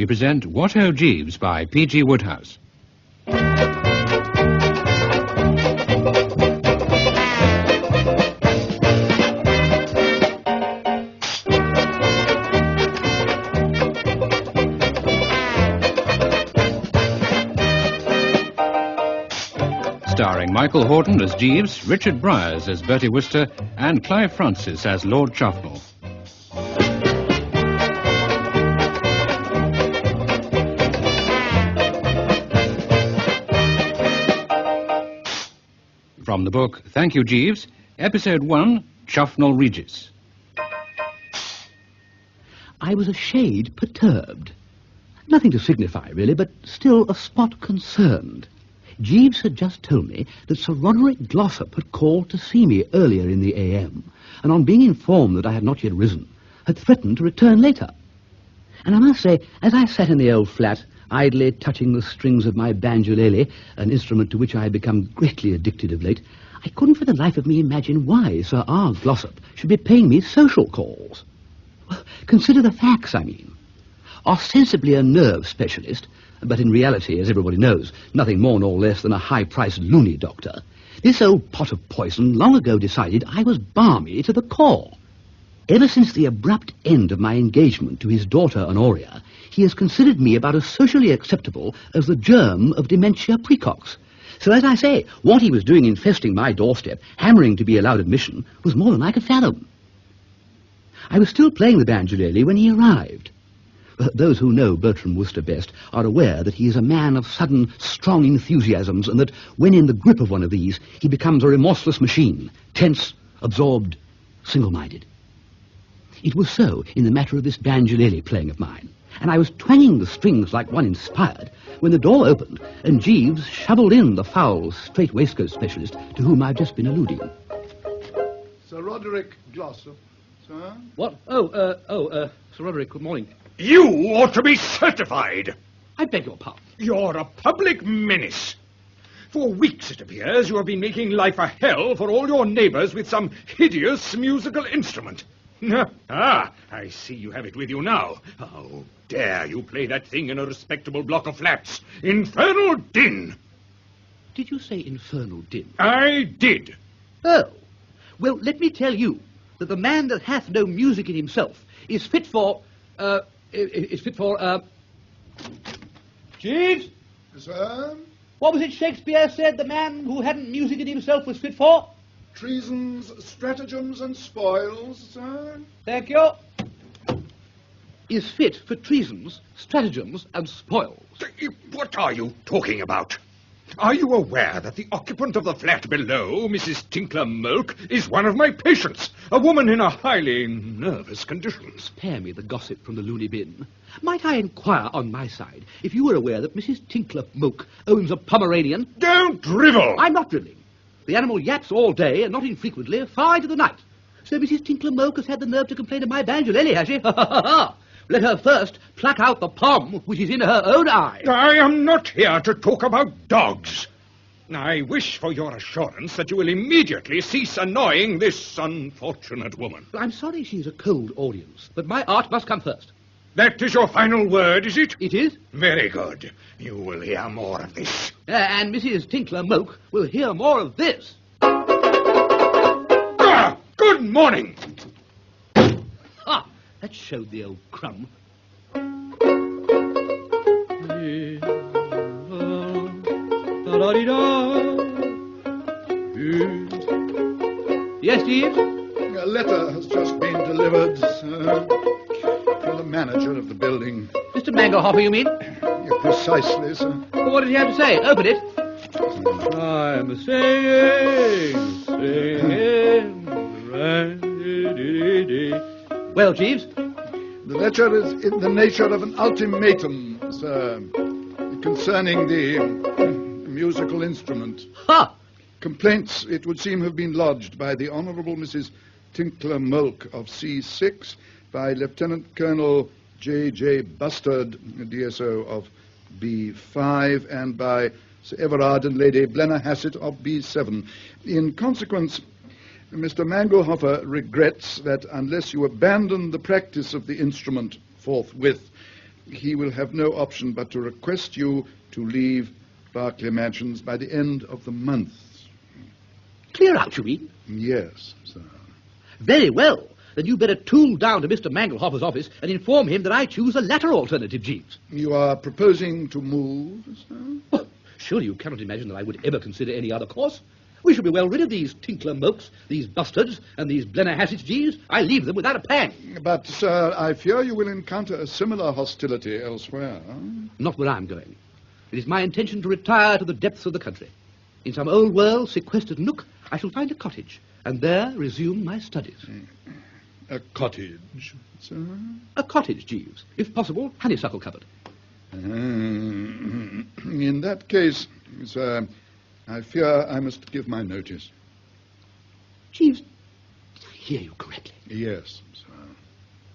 we present What Ho, Jeeves by P.G. Wodehouse. Starring Michael Hordern as Jeeves, Richard Briers as Bertie Wooster, and Clive Francis as Lord Chuffnell. From the book Thank You, Jeeves, Episode 1, Chuffnell Regis. I was a shade perturbed. Nothing to signify, really, but still a spot concerned. Jeeves had just told me that Sir Roderick Glossop had called to see me earlier in the AM, and on being informed that I had not yet risen, had threatened to return later. And I must say, as I sat in the old flat, idly touching the strings of my banjolele, an instrument to which I had become greatly addicted of late, I couldn't for the life of me imagine why Sir R. Glossop should be paying me social calls. Well, consider the facts, I mean. Ostensibly a nerve specialist, but in reality, as everybody knows, nothing more nor less than a high-priced loony doctor, this old pot of poison long ago decided I was balmy to the core. Ever since the abrupt end of my engagement to his daughter Honoria, he has considered me about as socially acceptable as the germ of dementia precox. So, as I say, what he was doing infesting my doorstep, hammering to be allowed admission, was more than I could fathom. I was still playing the banjolele when he arrived. Those who know Bertie Wooster best are aware that he is a man of sudden, strong enthusiasms, and that when in the grip of one of these, he becomes a remorseless machine, tense, absorbed, single-minded. It was so in the matter of this banjolele playing of mine, and I was twanging the strings like one inspired when the door opened and Jeeves shoveled in the foul, strait-waistcoat specialist to whom I've just been alluding. Sir Roderick Glossop, sir? What? Sir Roderick, good morning. You ought to be certified. I beg your pardon. You're a public menace. For weeks, it appears, you have been making life a hell for all your neighbours with some hideous musical instrument. Ah, I see you have it with you now. How dare you play that thing in a respectable block of flats? Infernal din! Did you say infernal din? I did. Oh. Well, let me tell you that the man that hath no music in himself is fit for, Jeeves? Sir? What was it Shakespeare said the man who hadn't music in himself was fit for? Treasons, stratagems, and spoils, sir? Thank you. Is fit for treasons, stratagems, and spoils. What are you talking about? Are you aware that the occupant of the flat below, Mrs. Tinkler Mulk, is one of my patients, a woman in a highly nervous condition? Spare me the gossip from the loony bin. Might I inquire on my side if you were aware that Mrs. Tinkler Mulk owns a Pomeranian? Don't drivel! I'm not drivelling. The animal yaps all day, and not infrequently, far into the night. So Mrs. Tinkler Mulk has had the nerve to complain of my banjolele, has she? Ha ha ha ha! Let her first pluck out the pom which is in her own eye. I am not here to talk about dogs. I wish for your assurance that you will immediately cease annoying this unfortunate woman. I'm sorry she's a cold audience, but my art must come first. That is your final word, is it? It is. Very good. You will hear more of this. And Mrs. Tinkler Mulk will hear more of this. Ah, good morning. Ah, that showed the old crumb. Yes, Jeeves? A letter has just been delivered, sir, from the manager of the building. Mr. Mangohopper, you mean? Yeah, precisely, sir. Well, what did he have to say? Open it. I'm singing. Well, Jeeves? The letter is in the nature of an ultimatum, sir, concerning the musical instrument. Ha! Complaints, it would seem, have been lodged by the Honourable Mrs. Tinkler Mulk of C6, by Lieutenant Colonel J.J. Bustard, DSO of B5, and by Sir Everard and Lady Blennerhassett of B7. In consequence, Mr. Mangohopper regrets that unless you abandon the practice of the instrument forthwith, he will have no option but to request you to leave Berkeley Mansions by the end of the month. Clear out, you mean? Yes, sir. Very well. Then you better tool down to Mr. Manglehopper's office and inform him that I choose the latter alternative, Jeeves. You are proposing to move, sir? Well, surely you cannot imagine that I would ever consider any other course. We shall be well rid of these Tinkler Mokes, these Bustards, and these Blennerhassett, Jeeves. I leave them without a pang. But, sir, I fear you will encounter a similar hostility elsewhere. Not where I'm going. It is my intention to retire to the depths of the country. In some old world sequestered nook, I shall find a cottage, and there resume my studies. A cottage, sir? A cottage, Jeeves. If possible, honeysuckle covered. In that case, sir, I fear I must give my notice. Jeeves, did I hear you correctly? Yes, sir.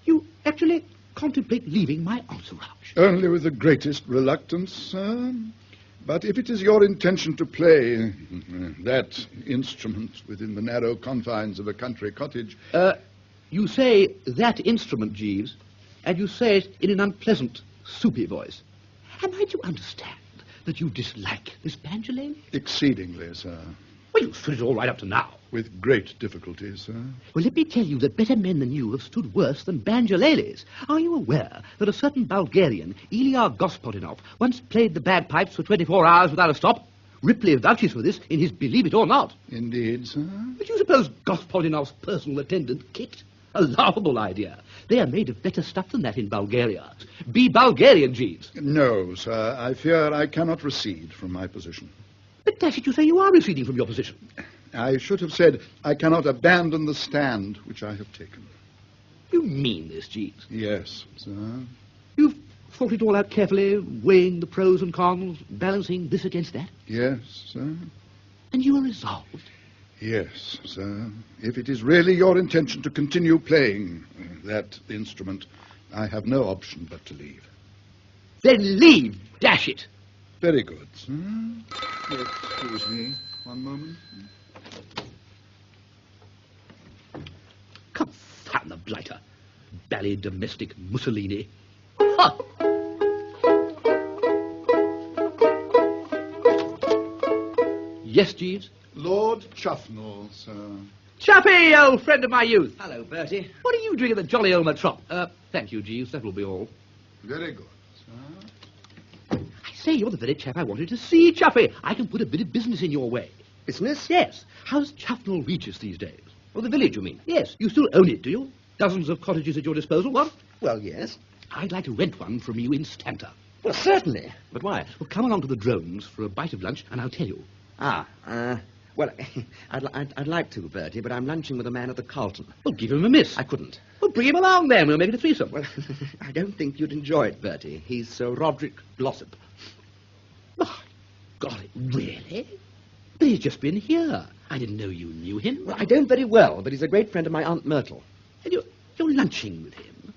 You actually contemplate leaving my entourage? Only with the greatest reluctance, sir. But if it is your intention to play that instrument within the narrow confines of a country cottage... You say that instrument, Jeeves, and you say it in an unpleasant, soupy voice. Am I to understand that you dislike this banjolele? Exceedingly, sir. Well, you've stood it all right up to now. With great difficulty, sir. Well, let me tell you that better men than you have stood worse than banjoleles. Are you aware that a certain Bulgarian, Ilya Gospodinov, once played the bagpipes for 24 hours without a stop? Ripley vouches for this in his Believe It or Not. Indeed, sir. But you suppose Gospodinov's personal attendant kicked? A laughable idea. They are made of better stuff than that in Bulgaria. Be Bulgarian, Jeeves. No, sir. I fear I cannot recede from my position. But dash it, you say you are receding from your position. I should have said I cannot abandon the stand which I have taken. You mean this, Jeeves? Yes, sir. You've thought it all out carefully, weighing the pros and cons, balancing this against that? Yes, sir. And you are resolved? Yes, sir. If it is really your intention to continue playing that instrument, I have no option but to leave. Then leave, dash it! Very good, sir. Excuse me one moment. Confound the blighter. Bally domestic Mussolini. Ha! Yes, Jeeves? Lord Chuffnell, sir. Chuffy, old friend of my youth. Hello, Bertie. What are you doing at the Jolly Old Metrop? Thank you, Jeeves. That will be all. Very good, sir. I say, you're the very chap I wanted to see, Chuffy. I can put a bit of business in your way. Business? Yes. How's Chuffnell Regis these days? Oh, the village, you mean? Yes. You still own it, do you? Dozens of cottages at your disposal, what? Well, yes. I'd like to rent one from you instanter. Well, certainly. But why? Well, come along to the drones for a bite of lunch, and I'll tell you. Well, I'd like to, Bertie, but I'm lunching with a man at the Carlton. Well, give him a miss. I couldn't. Well, bring him along then. We'll make it a threesome. Well, I don't think you'd enjoy it, Bertie. He's Sir Roderick Glossop. Oh, golly, really? But he's just been here. I didn't know you knew him. Well, I don't very well, but he's a great friend of my Aunt Myrtle. And you're lunching with him.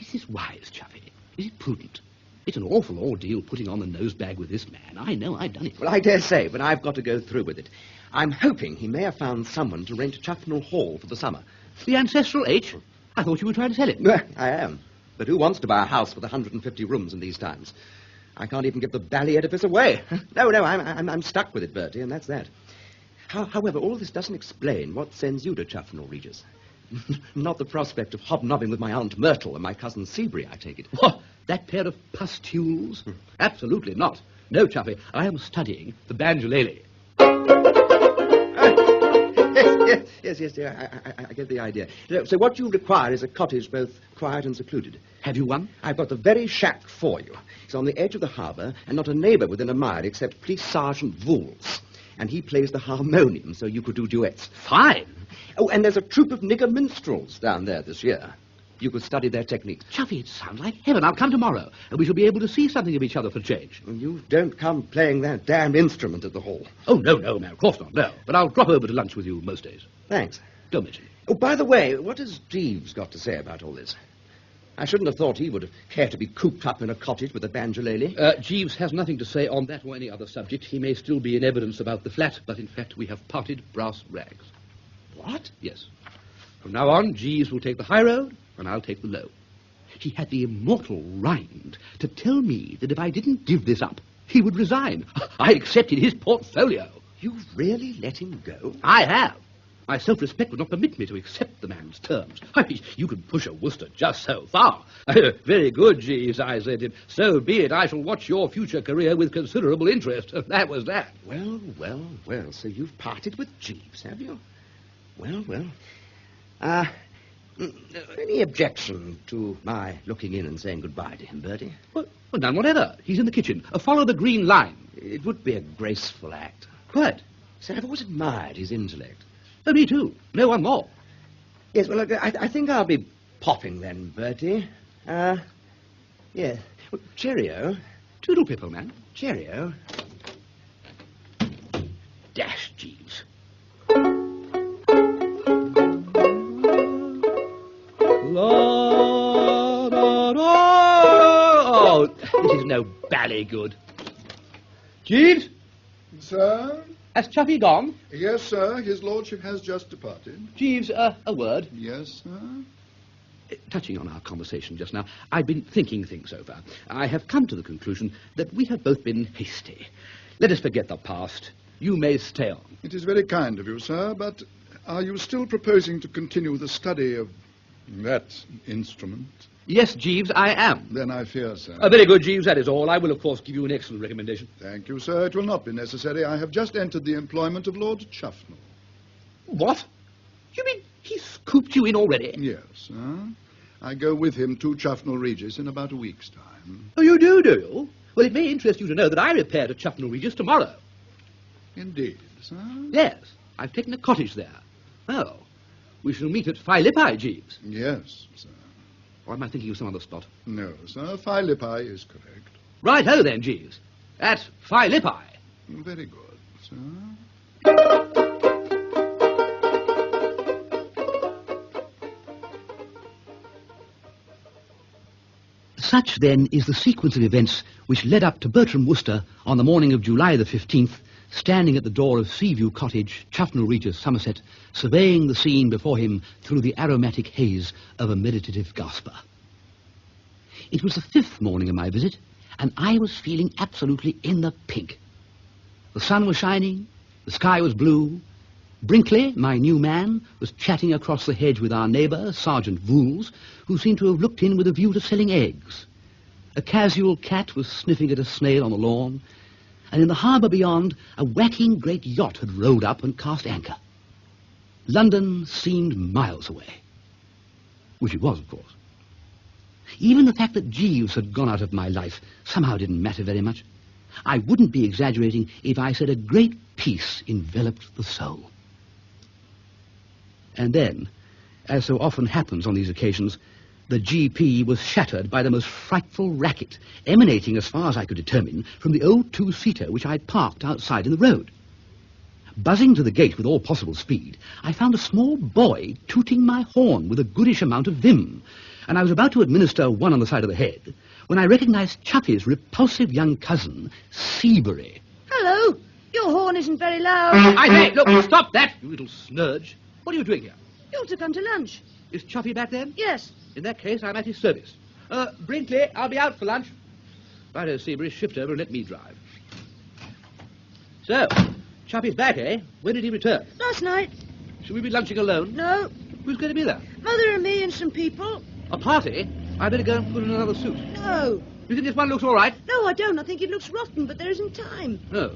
Is this wise, Chuffy? Is it prudent? It's an awful ordeal putting on the nosebag with this man. I know, I've done it. Well, I dare say, but I've got to go through with it. I'm hoping he may have found someone to rent Chuffnell Hall for the summer. The ancestral H? I thought you were trying to sell it. Well, I am. But who wants to buy a house with 150 rooms in these times? I can't even give the bally edifice away. No, I'm stuck with it, Bertie, and that's that. However, all this doesn't explain what sends you to Chuffnell, Regis. Not the prospect of hobnobbing with my Aunt Myrtle and my cousin Seabury, I take it. What? That pair of pustules? Absolutely not. No, Chuffy, I am studying the banjolele. Yes, I get the idea. So what you require is a cottage both quiet and secluded. Have you one? I've got the very shack for you. It's on the edge of the harbour and not a neighbour within a mile except Police Sergeant Vools. And he plays the harmonium, so you could do duets. Fine. Oh, and there's a troupe of nigger minstrels down there this year. You could study their techniques. Chuffy, it sounds like heaven. I'll come tomorrow, and we shall be able to see something of each other for change. You don't come playing that damn instrument at the hall. Oh, no, man, of course not, no. But I'll drop over to lunch with you most days. Thanks. Don't mention it. Oh, by the way, what has Jeeves got to say about all this? I shouldn't have thought he would have cared to be cooped up in a cottage with a banjolele. Jeeves has nothing to say on that or any other subject. He may still be in evidence about the flat, but in fact we have parted brass rags. What? Yes. From now on, Jeeves will take the high road, and I'll take the low. He had the immortal rind to tell me that if I didn't give this up, he would resign. I accepted his portfolio. You've really let him go? I have. My self-respect would not permit me to accept the man's terms. I mean, you can push a Wooster just so far. Very good, Jeeves, I said to him. So be it. I shall watch your future career with considerable interest. That was that. Well, well, well. So you've parted with Jeeves, have you? Well, well. Any objection to my looking in and saying goodbye to him, Bertie? Well, none whatever. He's in the kitchen. Follow the green line. It would be a graceful act. Quite. So I've always admired his intellect. Oh, me too. No one more. Yes, well, look, I think I'll be popping then, Bertie. Yeah. Well, cheerio. Toodle pipple, man. Cheerio. Dash, Jeeves. La, da, da. Oh, this is no bally good. Jeeves? Sir? Has Chuffy gone? Yes, sir. His lordship has just departed. Jeeves, a word. Yes, sir. Touching on our conversation just now, I've been thinking things over. I have come to the conclusion that we have both been hasty. Let us forget the past. You may stay on. It is very kind of you, sir, but are you still proposing to continue the study of that instrument? Yes, Jeeves, I am. Then I fear, sir. Very good, Jeeves, that is all. I will, of course, give you an excellent recommendation. Thank you, sir. It will not be necessary. I have just entered the employment of Lord Chuffnell. What? You mean he scooped you in already? Yes, sir. I go with him to Chuffnell Regis in about a week's time. Oh, you do you? Well, it may interest you to know that I repair to Chuffnell Regis tomorrow. Indeed, sir. Yes, I've taken a cottage there. Oh, we shall meet at Philippi, Jeeves. Yes, sir. Or am I thinking of some other spot? No, sir. Philippi is correct. Right-ho, then, Jeeves. At Philippi. Very good, sir. Such, then, is the sequence of events which led up to Bertram Wooster on the morning of July the 15th, standing at the door of Seaview Cottage, Chuffnell Regis, Somerset, surveying the scene before him through the aromatic haze of a meditative gasper. It was the 5th morning of my visit, and I was feeling absolutely in the pink. The sun was shining, the sky was blue. Brinkley, my new man, was chatting across the hedge with our neighbour, Sergeant Vooles, who seemed to have looked in with a view to selling eggs. A casual cat was sniffing at a snail on the lawn, and in the harbour beyond, a whacking great yacht had rolled up and cast anchor. London seemed miles away. Which it was, of course. Even the fact that Jeeves had gone out of my life somehow didn't matter very much. I wouldn't be exaggerating if I said a great peace enveloped the soul. And then, as so often happens on these occasions, the GP was shattered by the most frightful racket, emanating, as far as I could determine, from the old two-seater which I'd parked outside in the road. Buzzing to the gate with all possible speed, I found a small boy tooting my horn with a goodish amount of vim, and I was about to administer one on the side of the head when I recognized Chuffy's repulsive young cousin, Seabury. Hello. Your horn isn't very loud. I say, look, stop that, you little snurge. What are you doing here? You're to come to lunch. Is Chuffy back then? Yes. In that case, I'm at his service. Brinkley, I'll be out for lunch. Righto, Seabury, shift over and let me drive. So, Chuffy's back, eh? When did he return? Last night. Should we be lunching alone? No. Who's going to be there? Mother and me and some people. A party? I better go and put on another suit. No. You think this one looks all right? No, I don't. I think it looks rotten, but there isn't time. No.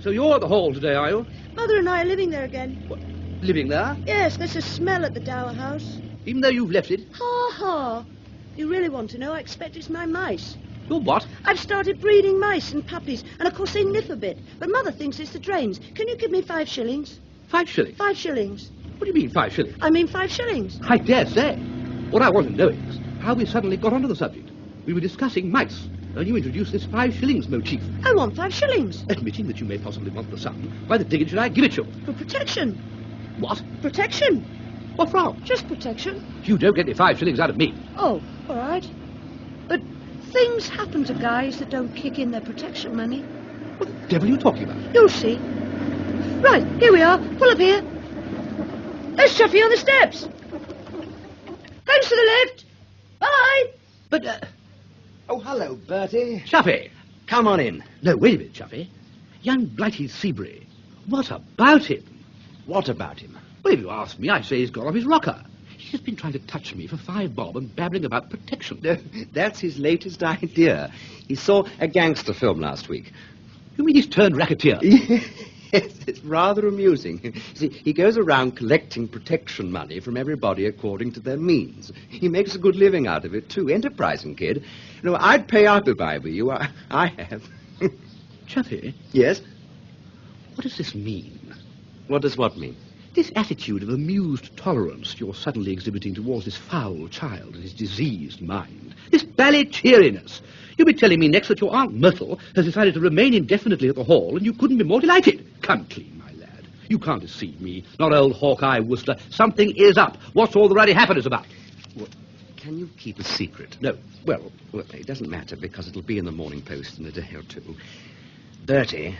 So you're at the hall today, are you? Mother and I are living there again. What, living there? Yes, there's a smell at the Dower House. Even though you've left it? Ha ha. You really want to know? I expect it's my mice. Your what? I've started breeding mice and puppies, and of course they nip a bit. But Mother thinks it's the drains. Can you give me 5 shillings? 5 shillings? 5 shillings. What do you mean 5 shillings? I mean 5 shillings. I dare say. What I want to know is how we suddenly got onto the subject. We were discussing mice, and you introduced this 5 shillings motif. I want 5 shillings. Admitting that you may possibly want the sum, why the dickens should I give it you? For protection. What? Protection. What from? Just protection. You don't get the 5 shillings out of me. Oh, all right. But things happen to guys that don't kick in their protection money. What the devil are you talking about? You'll see. Right, here we are. Pull up here. There's Chuffy on the steps. Hands to the left. Bye! But, Oh, hello, Bertie. Chuffy! Come on in. No, wait a minute, Chuffy. Young Blighty Seabury. What about him? What about him? Well, if you ask me, I say he's gone off his rocker. He's just been trying to touch me for 5 bob and babbling about protection. That's his latest idea. He saw a gangster film last week. You mean he's turned racketeer? Yes, it's rather amusing. See, he goes around collecting protection money from everybody according to their means. He makes a good living out of it, too. Enterprising kid. You know, I'd pay up if I were you. I have. Chuffy, Yes? what does this mean? What does what mean? This attitude of amused tolerance you're suddenly exhibiting towards this foul child and his diseased mind. This bally cheeriness. You'll be telling me next that your Aunt Myrtle has decided to remain indefinitely at the Hall, and you couldn't be more delighted. Come clean, my lad. You can't deceive me, not old Hawkeye Wooster. Something is up. What's all the ruddy happiness about? Well, can you keep a secret? No. Well, it doesn't matter, because it'll be in the Morning Post in a day or two. Bertie,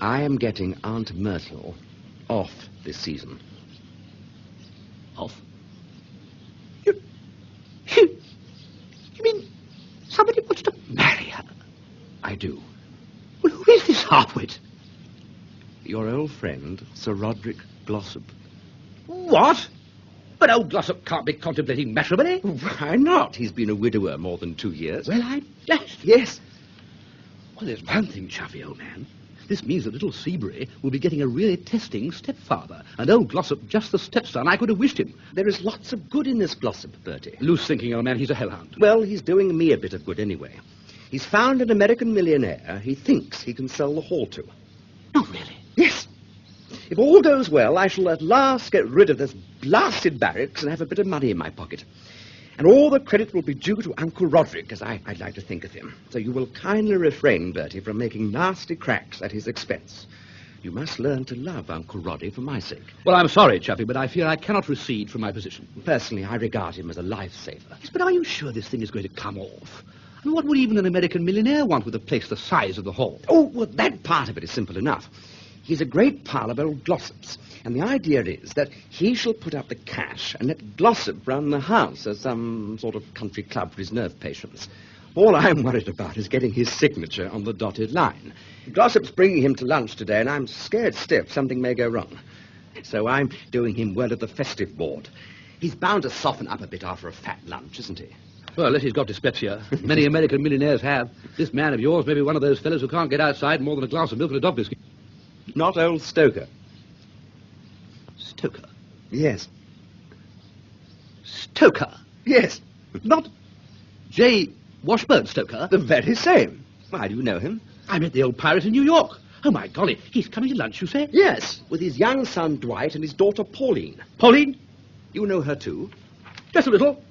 I am getting Aunt Myrtle off this season. Off? You mean somebody wants to marry her? I do. Well, who is this halfwit? Your old friend, Sir Roderick Glossop. What? But old Glossop can't be contemplating matrimony. Why not? He's been a widower more than 2 years. Well, I'm dashed. Yes. Well, there's one thing, Chuffy, old man. This means that little Seabury will be getting a really testing stepfather, and old Glossop just the stepson I could have wished him. There is lots of good in this Glossop, Bertie. Loose thinking, old man, he's a hellhound. Well, he's doing me a bit of good anyway. He's found an American millionaire he thinks he can sell the Hall to. Not really. Yes. If all goes well, I shall at last get rid of this blasted barracks and have a bit of money in my pocket. And all the credit will be due to Uncle Roderick, as I'd like to think of him. So you will kindly refrain, Bertie, from making nasty cracks at his expense. You must learn to love Uncle Roddy for my sake. Well, I'm sorry, Chuffy, but I fear I cannot recede from my position. Personally, I regard him as a lifesaver. Yes, but are you sure this thing is going to come off? I mean, what would even an American millionaire want with a place the size of the Hall? Oh, well, that part of it is simple enough. He's a great pal of old Glossop's, and the idea is that he shall put up the cash and let Glossop run the house as some sort of country club for his nerve patients. All I'm worried about is getting his signature on the dotted line. Glossop's bringing him to lunch today, and I'm scared stiff something may go wrong. So I'm doing him well at the festive board. He's bound to soften up a bit after a fat lunch, isn't he? Well, unless he's got dyspepsia. Many American millionaires have. This man of yours may be one of those fellows who can't get outside more than a glass of milk and a dog biscuit. Not old Stoker. Stoker? Yes. Stoker? Yes. Not J. Washburn Stoker? The very same. Why, do you know him? I met the old pirate in New York. Oh, my golly, he's coming to lunch, you say? Yes, with his young son Dwight and his daughter Pauline. Pauline? You know her too? Just a little.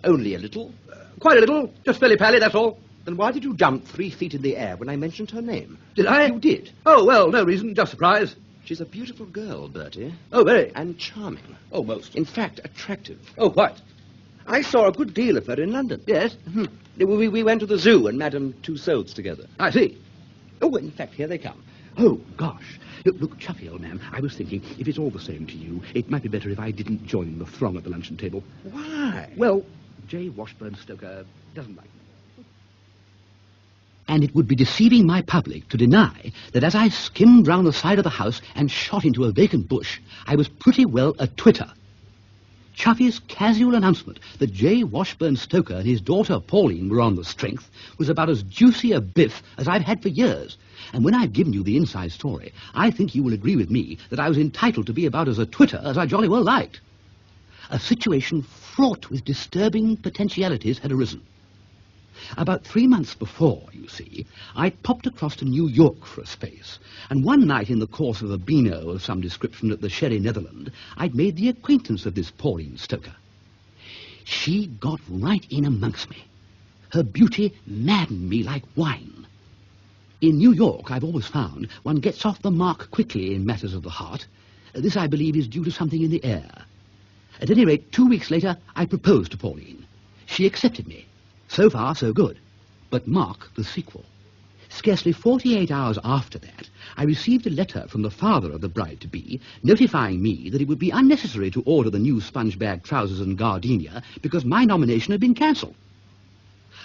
Only a little? Quite a little. Just fairly pally, that's all. Then why did you jump 3 feet in the air when I mentioned her name? Did I? You did. Oh, well, no reason, just surprise. She's a beautiful girl, Bertie. Oh, very. And charming. Oh, most. In fact, attractive. Oh, quite. I saw a good deal of her in London. Yes? We went to the zoo and Madame Tussauds together. I see. Oh, in fact, here they come. Oh, gosh. Look, Chuffy, old man, I was thinking, if it's all the same to you, it might be better if I didn't join the throng at the luncheon table. Why? Well, J. Washburn Stoker doesn't like me. And it would be deceiving my public to deny that as I skimmed round the side of the house and shot into a vacant bush, I was pretty well a twitter. Chuffy's casual announcement that J. Washburn Stoker and his daughter Pauline were on the strength was about as juicy a biff as I've had for years. And when I've given you the inside story, I think you will agree with me that I was entitled to be about as a twitter as I jolly well liked. A situation fraught with disturbing potentialities had arisen. About 3 months before, you see, I'd popped across to New York for a space, and one night in the course of a beano of some description at the Sherry Netherland, I'd made the acquaintance of this Pauline Stoker. She got right in amongst me. Her beauty maddened me like wine. In New York, I've always found one gets off the mark quickly in matters of the heart. This, I believe, is due to something in the air. At any rate, 2 weeks later, I proposed to Pauline. She accepted me. So far, so good. But mark the sequel. Scarcely 48 hours after that, I received a letter from the father of the bride-to-be notifying me that it would be unnecessary to order the new sponge-bag trousers and gardenia because my nomination had been cancelled.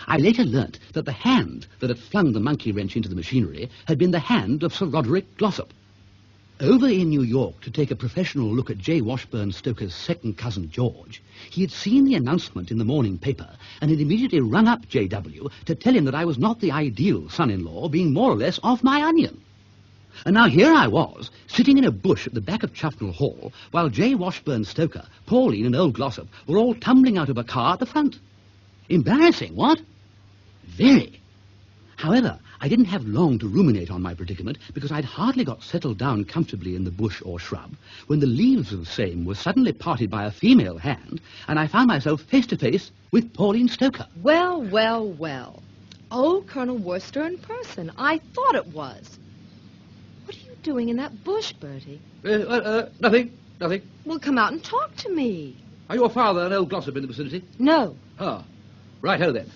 I later learnt that the hand that had flung the monkey wrench into the machinery had been the hand of Sir Roderick Glossop. Over in New York to take a professional look at J. Washburn Stoker's second cousin George, he had seen the announcement in the morning paper and had immediately rung up J.W. to tell him that I was not the ideal son-in-law, being more or less off my onion. And now here I was, sitting in a bush at the back of Chuffnell Hall, while J. Washburn Stoker, Pauline and old Glossop were all tumbling out of a car at the front. Embarrassing, what? Very. However, I didn't have long to ruminate on my predicament because I'd hardly got settled down comfortably in the bush or shrub when the leaves of the same were suddenly parted by a female hand and I found myself face to face with Pauline Stoker. Well, well, well. Old Colonel Wooster in person. I thought it was. What are you doing in that bush, Bertie? Nothing. Well, come out and talk to me. Are your father and old Glossop in the vicinity? No. Ah, righto then.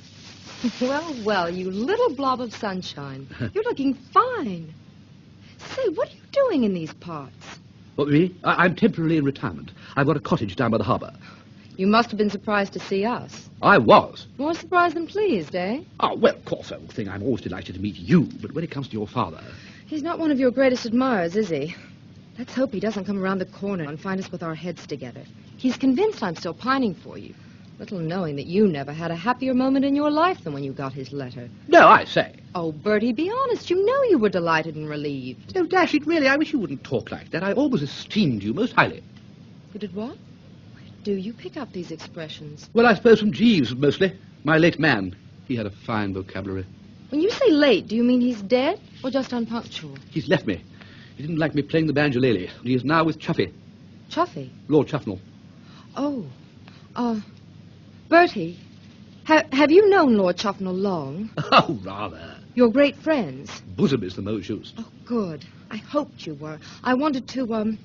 Well, well, you little blob of sunshine. You're looking fine. Say, what are you doing in these parts? What, me? I'm temporarily in retirement. I've got a cottage down by the harbour. You must have been surprised to see us. I was. More surprised than pleased, eh? Oh, well, of course, old thing, I'm always delighted to meet you, but when it comes to your father... He's not one of your greatest admirers, is he? Let's hope he doesn't come around the corner and find us with our heads together. He's convinced I'm still pining for you. Little knowing that you never had a happier moment in your life than when you got his letter. No, I say. Oh, Bertie, be honest. You know you were delighted and relieved. Oh, dash it, really, I wish you wouldn't talk like that. I always esteemed you most highly. You did what? Where do you pick up these expressions? Well, I suppose from Jeeves, mostly. My late man. He had a fine vocabulary. When you say late, do you mean he's dead or just unpunctual? He's left me. He didn't like me playing the banjolele, and he is now with Chuffy. Chuffy? Lord Chuffnell. Oh, Bertie, have you known Lord Chuffnell long? Oh, rather. You're great friends? Bosom is the most used. Oh, good. I hoped you were. I wanted to,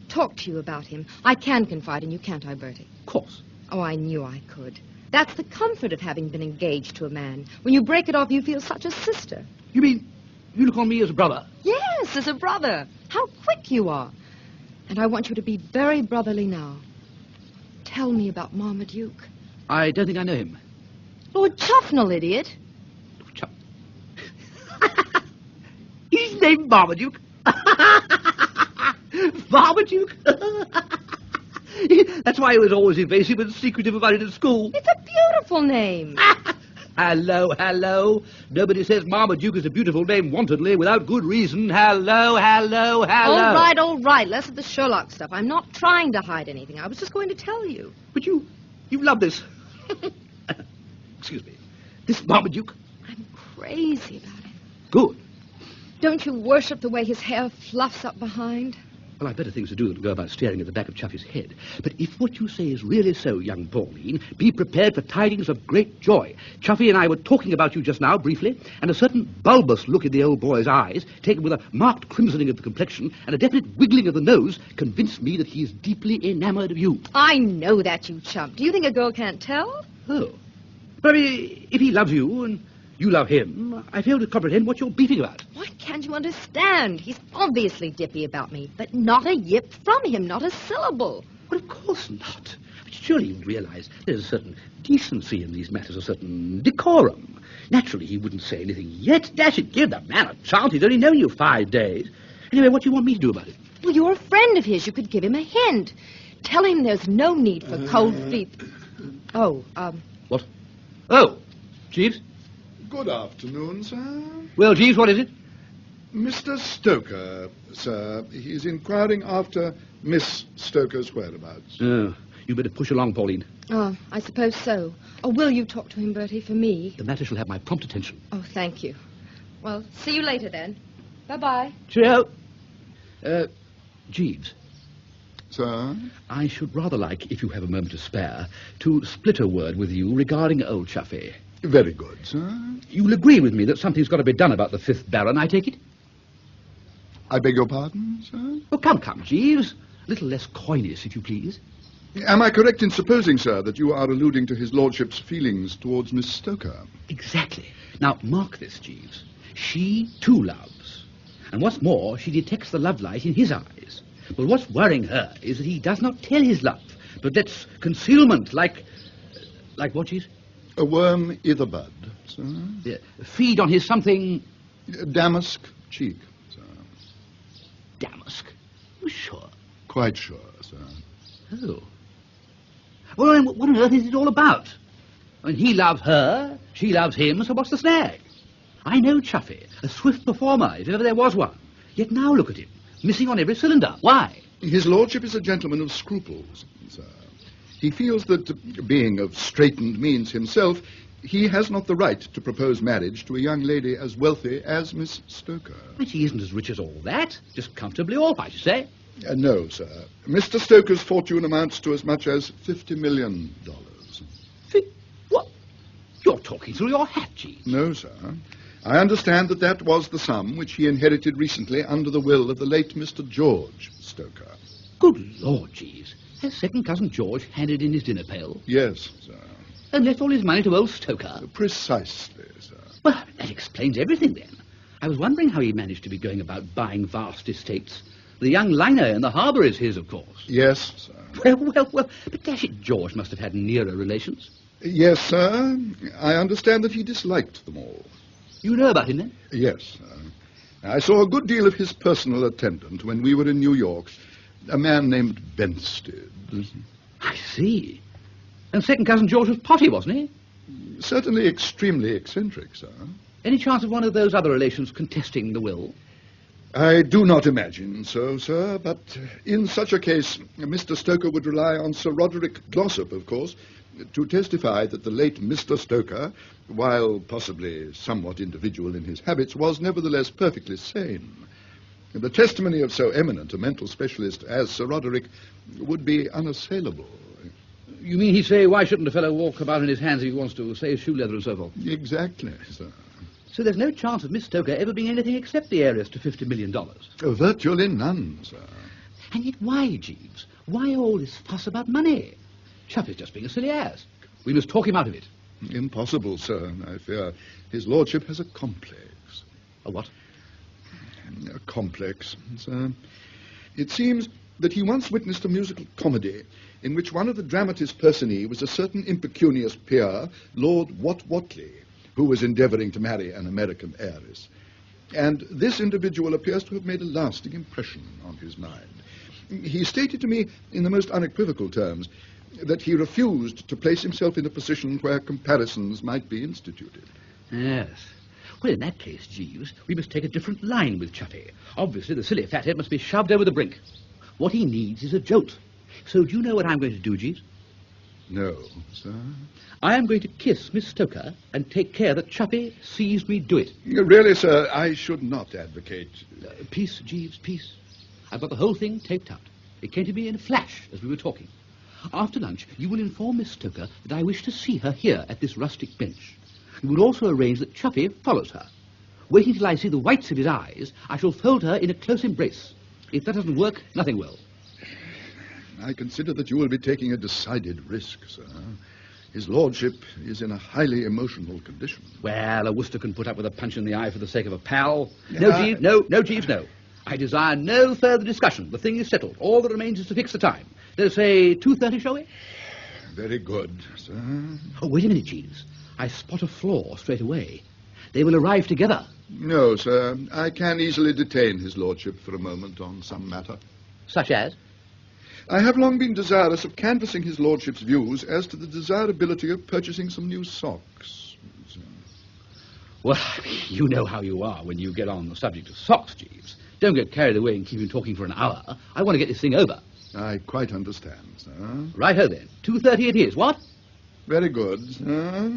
talk to you about him. I can confide in you, can't I, Bertie? Of course. Oh, I knew I could. That's the comfort of having been engaged to a man. When you break it off, you feel such a sister. You mean you look on me as a brother? Yes, as a brother. How quick you are. And I want you to be very brotherly now. Tell me about Marmaduke. I don't think I know him. Lord Chuffnell, idiot. He's named Marmaduke. Marmaduke? That's why he was always evasive and secretive about it at school. It's a beautiful name. Hello. Nobody says Marmaduke is a beautiful name wantedly without good reason. Hello. All right. Less of the Sherlock stuff. I'm not trying to hide anything. I was just going to tell you. But you love this. Excuse me. This Marmaduke? I'm crazy about it. Good. Don't you worship the way his hair fluffs up behind? Well, I've better things to do than go about staring at the back of Chuffy's head. But if what you say is really so, young Pauline, be prepared for tidings of great joy. Chuffy and I were talking about you just now, briefly, and a certain bulbous look in the old boy's eyes, taken with a marked crimsoning of the complexion and a definite wiggling of the nose, convinced me that he is deeply enamored of you. I know that, you chump. Do you think a girl can't tell? Oh. But I mean, if he loves you and you love him, I fail to comprehend what you're beefing about. Why can't you understand? He's obviously dippy about me, but not a yip from him, not a syllable. Well, of course not. But surely you realize there's a certain decency in these matters, a certain decorum. Naturally, he wouldn't say anything yet. Dash it, give the man a chance. He's only known you 5 days. Anyway, what do you want me to do about it? Well, you're a friend of his. You could give him a hint. Tell him there's no need for cold feet. What? Oh, Jeeves? Good afternoon, sir. Well, Jeeves, what is it? Mr. Stoker, sir. He's inquiring after Miss Stoker's whereabouts. Oh, you better push along, Pauline. Oh, I suppose so. Oh, will you talk to him, Bertie, for me? The matter shall have my prompt attention. Oh, thank you. Well, see you later, then. Bye-bye. Cheerio. Jeeves. Sir? I should rather like, if you have a moment to spare, to split a word with you regarding old Chuffy. Very good, sir. You'll agree with me that something's got to be done about the 5th Baron, I take it? I beg your pardon, sir? Oh, come, Jeeves. A little less coyness, if you please. Am I correct in supposing, sir, that you are alluding to his lordship's feelings towards Miss Stoker? Exactly. Now, mark this, Jeeves. She, too, loves. And what's more, she detects the love light in his eyes. But what's worrying her is that he does not tell his love, but lets concealment, like what, Jeeves? A worm i' the bud, sir. Yeah, feed on his something... Damask cheek, sir. Damask? You sure? Quite sure, sir. Oh. Well, then, what on earth is it all about? I mean, he loves her, she loves him, so what's the snag? I know Chuffy, a swift performer, if ever there was one. Yet now look at him, missing on every cylinder. Why? His lordship is a gentleman of scruples, sir. He feels that, being of straitened means himself, he has not the right to propose marriage to a young lady as wealthy as Miss Stoker. But she isn't as rich as all that. Just comfortably off, I should say. No, sir. Mr. Stoker's fortune amounts to as much as $50 million. What? You're talking through your hat, Jeeves. No, sir. I understand that was the sum which he inherited recently under the will of the late Mr. George Stoker. Good Lord, Jeeves. Has second cousin George handed in his dinner pail? Yes, sir. And left all his money to old Stoker? Precisely, sir. Well, that explains everything, then. I was wondering how he managed to be going about buying vast estates. The young liner in the harbour is his, of course. Yes, sir. Well, but dash it, George must have had nearer relations. Yes, sir. I understand that he disliked them all. You know about him, then? Yes, sir. I saw a good deal of his personal attendant when we were in New York, a man named Benstead. I see. And second cousin George was potty, wasn't he? Certainly extremely eccentric, sir. Any chance of one of those other relations contesting the will? I do not imagine so, sir, but in such a case, Mr. Stoker would rely on Sir Roderick Glossop, of course, to testify that the late Mr. Stoker, while possibly somewhat individual in his habits, was nevertheless perfectly sane. The testimony of so eminent a mental specialist as Sir Roderick would be unassailable. You mean he'd say, why shouldn't a fellow walk about in his hands if he wants to, say, his shoe leather and so forth? Exactly, sir. So there's no chance of Miss Stoker ever being anything except the heiress to $50 million? Oh, virtually none, sir. And yet why, Jeeves? Why all this fuss about money? Chuffy's just being a silly ass. We must talk him out of it. Impossible, sir, I fear. His lordship has a complex. A what? A complex, sir. It seems that he once witnessed a musical comedy in which one of the dramatis personae was a certain impecunious peer, Lord Whatley, who was endeavouring to marry an American heiress. And this individual appears to have made a lasting impression on his mind. He stated to me in the most unequivocal terms that he refused to place himself in a position where comparisons might be instituted. Yes. Well, in that case, Jeeves, we must take a different line with Chuffy. Obviously, the silly fathead must be shoved over the brink. What he needs is a jolt. So do you know what I'm going to do, Jeeves? No, sir. I am going to kiss Miss Stoker and take care that Chuffy sees me do it. Really, sir, I should not advocate... Peace, Jeeves, peace. I've got the whole thing taped out. It came to me in a flash as we were talking. After lunch, you will inform Miss Stoker that I wish to see her here at this rustic bench. You will also arrange that Chuffy follows her. Waiting till I see the whites of his eyes, I shall fold her in a close embrace. If that doesn't work, nothing will. I consider that you will be taking a decided risk, sir. His lordship is in a highly emotional condition. Well, a Wooster can put up with a punch in the eye for the sake of a pal. No, Jeeves, no, Jeeves, no. I desire no further discussion. The thing is settled. All that remains is to fix the time. Let's say 2:30, shall we? Very good, sir. Oh, wait a minute, Jeeves. I spot a flaw straight away. They will arrive together. No, sir. I can easily detain his lordship for a moment on some matter. Such as? I have long been desirous of canvassing his lordship's views as to the desirability of purchasing some new socks. Well, you know how you are when you get on the subject of socks, Jeeves. Don't get carried away and keep him talking for an hour. I want to get this thing over. I quite understand, sir. Righto then. 2:30 it is, what? Very good, sir.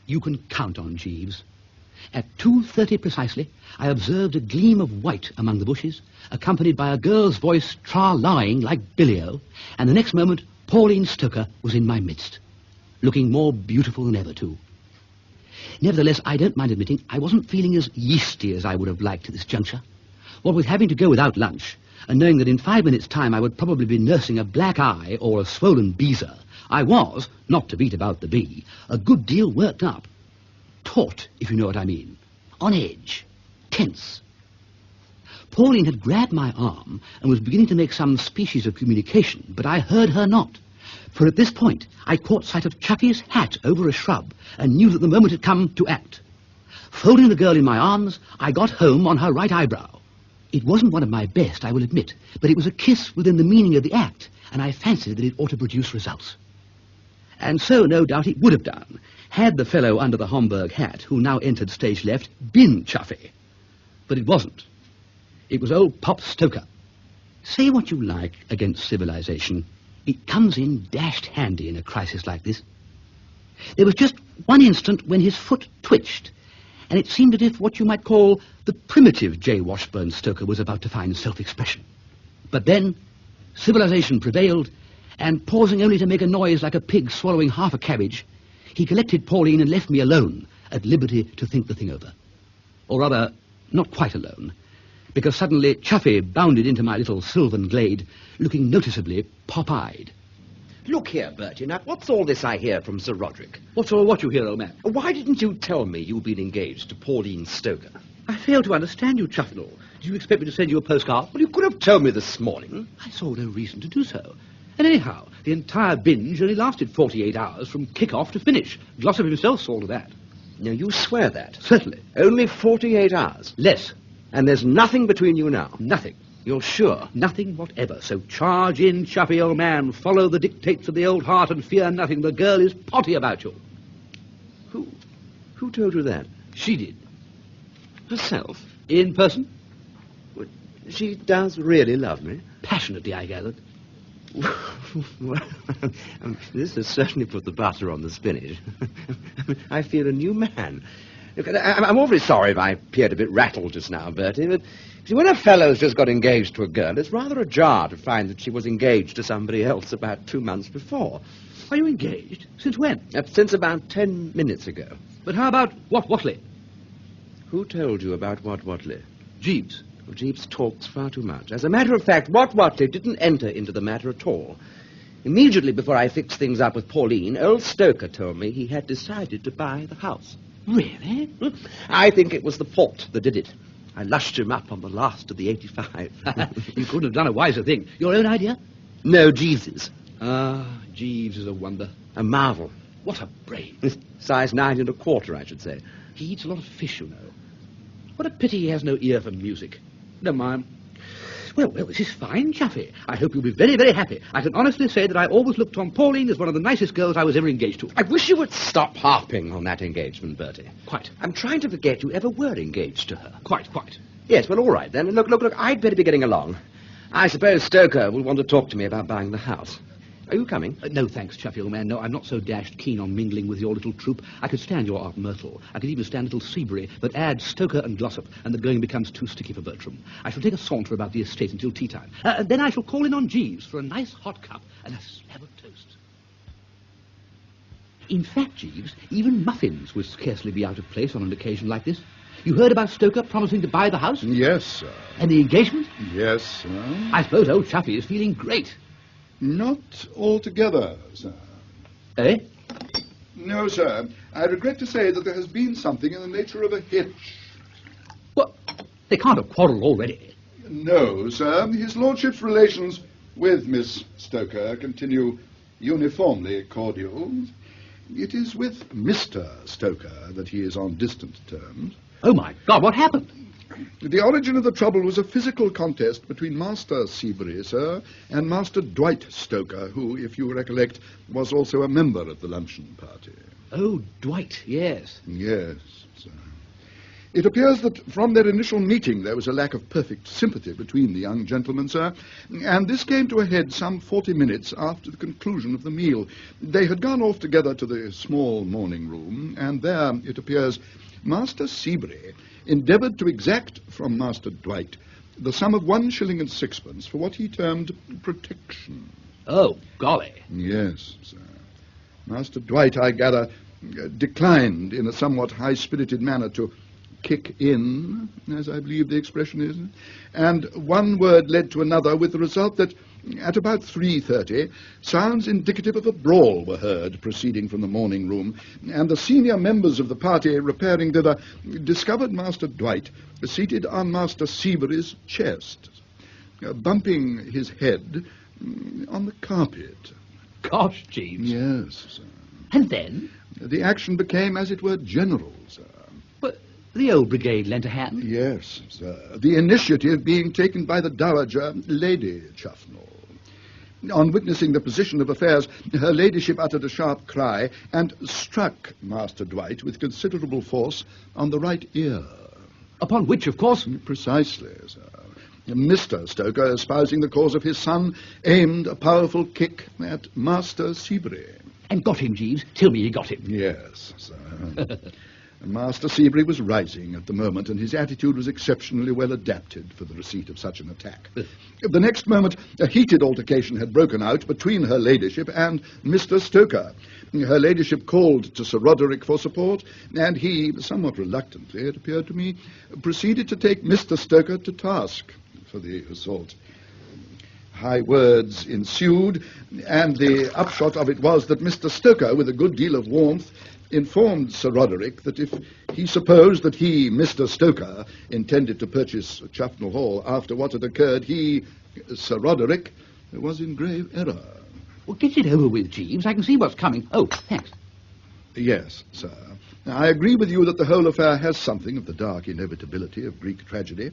You can count on Jeeves. At 2:30 precisely, I observed a gleam of white among the bushes, accompanied by a girl's voice tra-lying like Billy-O, and the next moment, Pauline Stoker was in my midst, looking more beautiful than ever, too. Nevertheless, I don't mind admitting I wasn't feeling as yeasty as I would have liked at this juncture. What with having to go without lunch, and knowing that in 5 minutes' time I would probably be nursing a black eye or a swollen beezer, I was, not to beat about the bee, a good deal worked up. Taut, if you know what I mean. On edge. Tense. Pauline had grabbed my arm and was beginning to make some species of communication, but I heard her not. For at this point, I caught sight of Chuffy's hat over a shrub and knew that the moment had come to act. Folding the girl in my arms, I got home on her right eyebrow. It wasn't one of my best, I will admit, but it was a kiss within the meaning of the act, and I fancied that it ought to produce results. And so, no doubt, it would have done, had the fellow under the Homburg hat, who now entered stage left, been Chuffy. But it wasn't. It was old Pop Stoker. Say what you like against civilization, it comes in dashed handy in a crisis like this. There was just one instant when his foot twitched, and it seemed as if what you might call the primitive J. Washburn Stoker was about to find self-expression. But then, civilization prevailed, and pausing only to make a noise like a pig swallowing half a cabbage, he collected Pauline and left me alone, at liberty to think the thing over. Or rather, not quite alone, because suddenly Chuffy bounded into my little sylvan glade, looking noticeably pop-eyed. Look here, Bertie, now, what's all this I hear from Sir Roderick? What's all what you hear, old man? Why didn't you tell me you'd been engaged to Pauline Stoker? I fail to understand you, Chuffnell. Do you expect me to send you a postcard? Well, you could have told me this morning. I saw no reason to do so. And anyhow, the entire binge only lasted 48 hours from kick-off to finish. Glossop himself saw to that. Now, you swear that? Certainly. Only 48 hours? Less. And there's nothing between you now? Nothing. You're sure? Nothing whatever. So charge in, Chuffy, old man. Follow the dictates of the old heart and fear nothing. The girl is potty about you. Who told you that? She did. Herself? In person? Well, she does really love me? Passionately, I gathered. Well, this has certainly put the butter on the spinach. I feel a new man. Look, I'm awfully sorry if I appeared a bit rattled just now, Bertie, but see, when a fellow's just got engaged to a girl, it's rather a jar to find that she was engaged to somebody else about 2 months before. Are you engaged? Since when? Since about 10 minutes ago. But how about Watley? Who told you about Watley? Jeeves. Well, Jeeves talks far too much. As a matter of fact, Watley didn't enter into the matter at all. Immediately before I fixed things up with Pauline, old Stoker told me he had decided to buy the house. Really? I think it was the port that did it. I lushed him up on the last of the 85. You couldn't have done a wiser thing. Your own idea? No, Jeeves's. Ah, Jeeves is a wonder. A marvel. What a brain. Size 9 1/4, I should say. He eats a lot of fish, you know. What a pity he has no ear for music. Never mind. Well, this is fine, Chuffy. I hope you'll be very, very happy. I can honestly say that I always looked on Pauline as one of the nicest girls I was ever engaged to. I wish you would stop harping on that engagement, Bertie. Quite. I'm trying to forget you ever were engaged to her. Quite. Yes, well, all right, then. Look, I'd better be getting along. I suppose Stoker will want to talk to me about buying the house. Are you coming? No, thanks, Chuffy, old man. No, I'm not so dashed keen on mingling with your little troupe. I could stand your Aunt Myrtle. I could even stand little Seabury, but add Stoker and Glossop, and the going becomes too sticky for Bertram. I shall take a saunter about the estate until tea time. Then I shall call in on Jeeves for a nice hot cup and a slab of toast. In fact, Jeeves, even muffins would scarcely be out of place on an occasion like this. You heard about Stoker promising to buy the house? Yes, sir. And the engagement? Yes, sir. I suppose old Chuffy is feeling great. Not altogether, sir. Eh? No, sir. I regret to say that there has been something in the nature of a hitch. What? They can't have quarrelled already. No, sir. His lordship's relations with Miss Stoker continue uniformly cordial. It is with Mr. Stoker that he is on distant terms. Oh, my God, what happened? The origin of the trouble was a physical contest between Master Seabury, sir, and Master Dwight Stoker, who, if you recollect, was also a member of the luncheon party. Oh, Dwight, yes. Yes, sir. It appears that from their initial meeting there was a lack of perfect sympathy between the young gentlemen, sir, and this came to a head some 40 minutes after the conclusion of the meal. They had gone off together to the small morning room, and there, it appears, Master Seabury endeavoured to exact from Master Dwight the sum of 1 shilling and 6pence for what he termed protection. Oh, golly. Yes, sir. Master Dwight, I gather, declined in a somewhat high-spirited manner to kick in, as I believe the expression is, and one word led to another, with the result that at about 3:30, sounds indicative of a brawl were heard proceeding from the morning room, and the senior members of the party repairing thither discovered Master Dwight seated on Master Seabury's chest, bumping his head on the carpet. Gosh, Jeeves. Yes, sir. And then? The action became, as it were, general, sir. But the old brigade lent a hand? Yes, sir. The initiative being taken by the Dowager Lady Chuffnell. On witnessing the position of affairs, her ladyship uttered a sharp cry and struck Master Dwight with considerable force on the right ear. Upon which, of course... Precisely, sir. Mr. Stoker, espousing the cause of his son, aimed a powerful kick at Master Seabury. And got him, Jeeves. Tell me he got him. Yes, sir. Master Seabury was rising at the moment, and his attitude was exceptionally well adapted for the receipt of such an attack. The next moment, a heated altercation had broken out between her ladyship and Mr. Stoker. Her ladyship called to Sir Roderick for support, and he, somewhat reluctantly, it appeared to me, proceeded to take Mr. Stoker to task for the assault. High words ensued, and the upshot of it was that Mr. Stoker, with a good deal of warmth, informed Sir Roderick that if he supposed that he, Mr. Stoker, intended to purchase Chuffnell Hall after what had occurred, he, Sir Roderick, was in grave error. Well, get it over with, Jeeves. I can see what's coming. Oh, thanks. Yes, sir. I agree with you that the whole affair has something of the dark inevitability of Greek tragedy.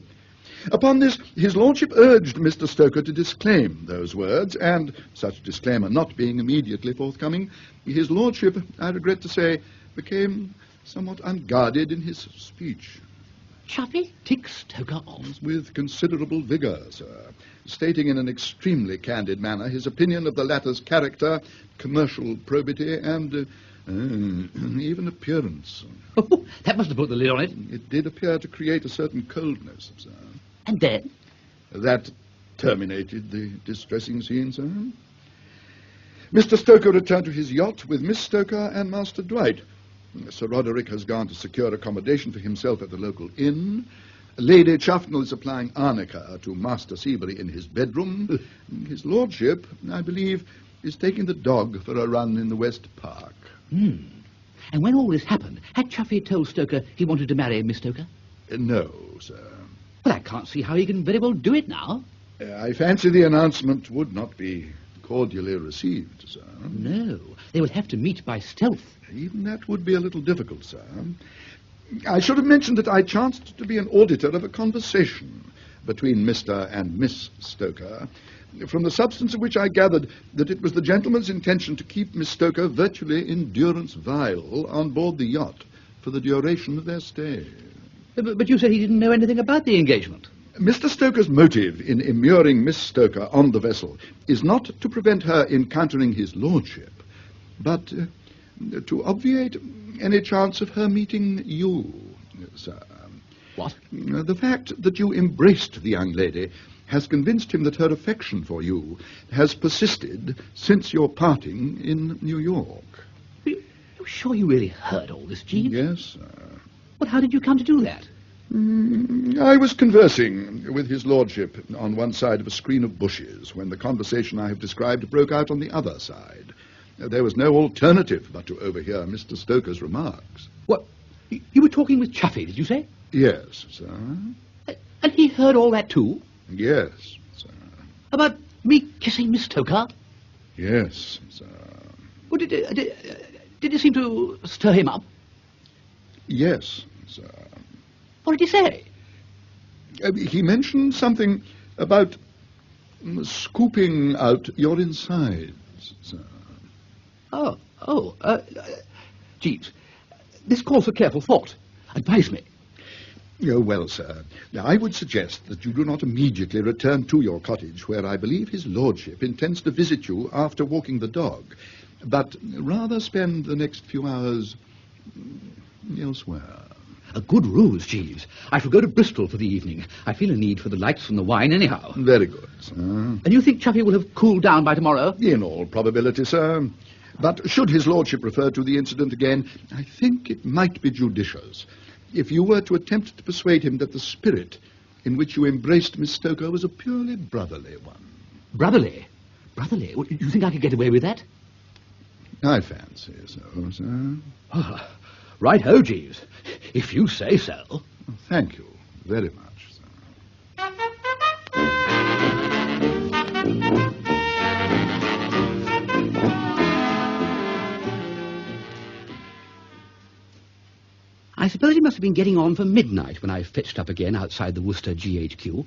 Upon this, his lordship urged Mr. Stoker to disclaim those words, and, such disclaimer not being immediately forthcoming, his lordship, I regret to say, became somewhat unguarded in his speech. Chuffy ticks Stoker off. With considerable vigour, sir, stating in an extremely candid manner his opinion of the latter's character, commercial probity, and even appearance. Oh, that must have put the lid on it. It did appear to create a certain coldness, sir. And then? That terminated the distressing scene, sir. Mr. Stoker returned to his yacht with Miss Stoker and Master Dwight. Sir Roderick has gone to secure accommodation for himself at the local inn. Lady Chuffnell is applying arnica to Master Seabury in his bedroom. His lordship, I believe, is taking the dog for a run in the West Park. And when all this happened, had Chuffy told Stoker he wanted to marry Miss Stoker? No, sir. Well, I can't see how he can very well do it now. I fancy the announcement would not be cordially received, sir. No, they will have to meet by stealth. Even that would be a little difficult, sir. I should have mentioned that I chanced to be an auditor of a conversation between Mr. and Miss Stoker, from the substance of which I gathered that it was the gentleman's intention to keep Miss Stoker virtually in durance vile on board the yacht for the duration of their stay. But you said he didn't know anything about the engagement. Mr. Stoker's motive in immuring Miss Stoker on the vessel is not to prevent her encountering his lordship, but to obviate any chance of her meeting you, sir. What? The fact that you embraced the young lady has convinced him that her affection for you has persisted since your parting in New York. Are you sure you really heard all this, Jeeves? Yes, sir. Well, how did you come to do that? I was conversing with his lordship on one side of a screen of bushes when the conversation I have described broke out on the other side. There was no alternative but to overhear Mr. Stoker's remarks. What? You were talking with Chuffy, did you say? Yes, sir. And he heard all that too? Yes, sir. About me kissing Miss Stoker? Yes, sir. Well, did it seem to stir him up? Yes, sir. What did he say? He mentioned something about scooping out your insides, sir. Jeeves, this calls for careful thought. Advise me. Oh, well, sir, now I would suggest that you do not immediately return to your cottage, where I believe his lordship intends to visit you after walking the dog, but rather spend the next few hours elsewhere. A good ruse, Jeeves. I shall go to Bristol for the evening. I feel a need for the lights and the wine anyhow. Very good, sir. And you think Chuffy will have cooled down by tomorrow? In all probability, sir. But should his lordship refer to the incident again, I think it might be judicious if you were to attempt to persuade him that the spirit in which you embraced Miss Stoker was a purely brotherly one. Brotherly? Brotherly? You think I could get away with that? I fancy so, sir. Ah, right-ho, Jeeves. If you say so. Thank you very much, sir. I suppose it must have been getting on for midnight when I fetched up again outside the Wooster GHQ,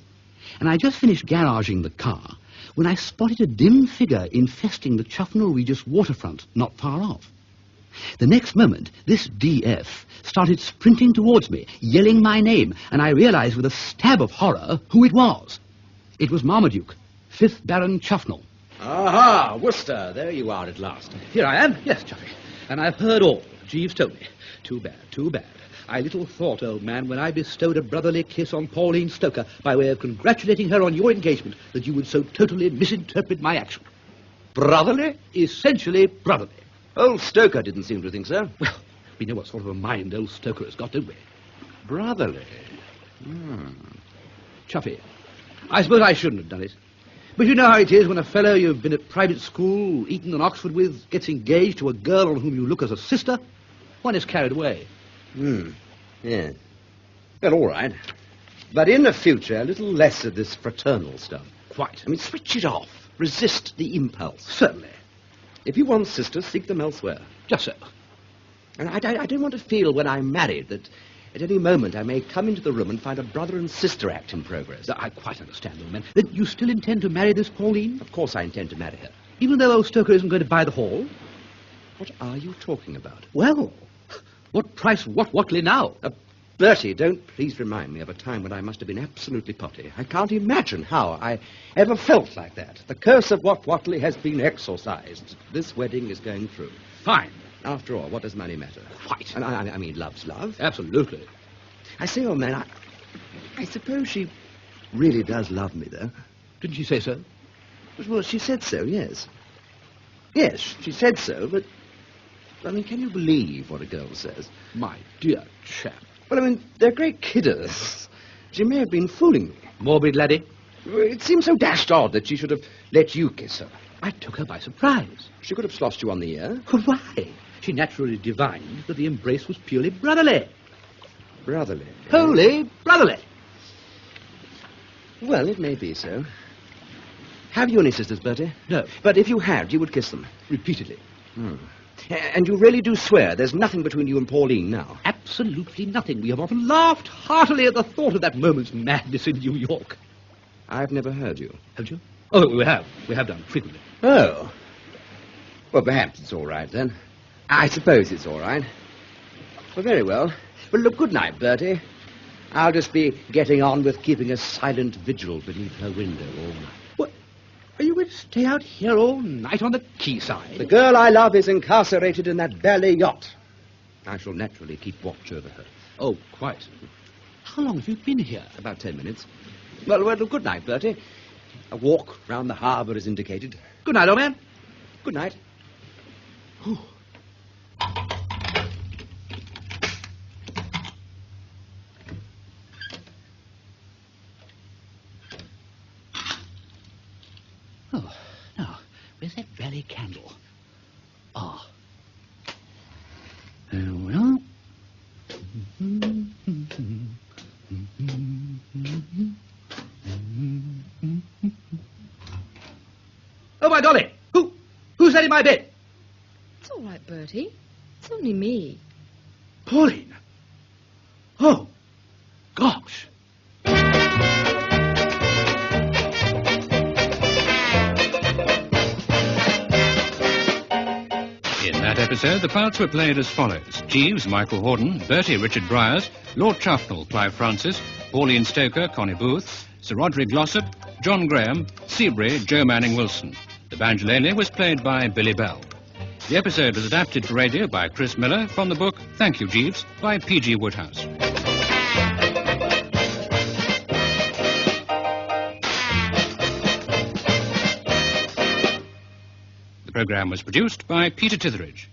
and I just finished garaging the car when I spotted a dim figure infesting the Chuffnell Regis waterfront not far off. The next moment, this DF started sprinting towards me, yelling my name, and I realized with a stab of horror who it was. It was Marmaduke, 5th Baron Chuffnell. Aha, Wooster, there you are at last. Here I am, yes, Chuffy, and I've heard all. Jeeves told me. Too bad, too bad. I little thought, old man, when I bestowed a brotherly kiss on Pauline Stoker by way of congratulating her on your engagement, that you would so totally misinterpret my action. Brotherly? Essentially brotherly. Old Stoker didn't seem to think so. Well, we know what sort of a mind old Stoker has got, don't we? Brotherly? Chuffy, I suppose I shouldn't have done it. But you know how it is when a fellow you've been at private school, Eton and Oxford with, gets engaged to a girl on whom you look as a sister? One is carried away. Yeah. Well, all right. But in the future, a little less of this fraternal stuff. Quite. I mean, switch it off. Resist the impulse. Certainly. If you want sisters, seek them elsewhere. Just so. And I don't want to feel when I'm married that at any moment I may come into the room and find a brother and sister act in progress. I quite understand, old man. Then you still intend to marry this Pauline? Of course I intend to marry her. Even though old Stoker isn't going to buy the hall? What are you talking about? Well, what price Watley now? Bertie, don't please remind me of a time when I must have been absolutely potty. I can't imagine how I ever felt like that. The curse of Watley has been exorcised. This wedding is going through. Fine. After all, what does money matter? Quite. And I mean, love's love. Absolutely. I say, old man, I suppose she really does love me, though. Didn't she say so? Well, she said so, yes. Yes, she said so, but, I mean, can you believe what a girl says? My dear chap. Well, I mean, they're great kidders. She may have been fooling me. Morbid laddie. It seems so dashed odd that she should have let you kiss her. I took her by surprise. She could have sloshed you on the ear. Why? She naturally divined that the embrace was purely brotherly. Brotherly. Wholly brotherly. Well, it may be so. Have you any sisters, Bertie? No. But if you had, you would kiss them. Repeatedly. And you really do swear there's nothing between you and Pauline now? Absolutely nothing. We have often laughed heartily at the thought of that moment's madness in New York. I've never heard you. Haven't you? Oh, we have. We have done, frequently. Oh. Well, perhaps it's all right, then. I suppose it's all right. Well, very well. Well, look, good night, Bertie. I'll just be getting on with keeping a silent vigil beneath her window all night. What? Are you going to stay out here all night on the quayside? The girl I love is incarcerated in that bally yacht. I shall naturally keep watch over her. Oh, quite. How long have you been here? About 10 minutes. Well, good night, Bertie. A walk round the harbour is indicated. Good night, old man. Good night. Oh. Oh, now, where's that valley candle? Ah. There we are. Oh, my golly! Who's that in my bed? It's all right, Bertie. It's only me. Pauline! Oh, gosh! In that episode, the parts were played as follows. Jeeves, Michael Hordern, Bertie, Richard Briers, Lord Chuffnell, Clive Francis, Pauline Stoker, Connie Booth, Sir Roderick Glossop, John Graham, Seabury, Joe Manning Wilson. The banjolele was played by Billy Bell. The episode was adapted for radio by Chris Miller from the book Thank You, Jeeves, by P.G. Wodehouse. The programme was produced by Peter Titheridge.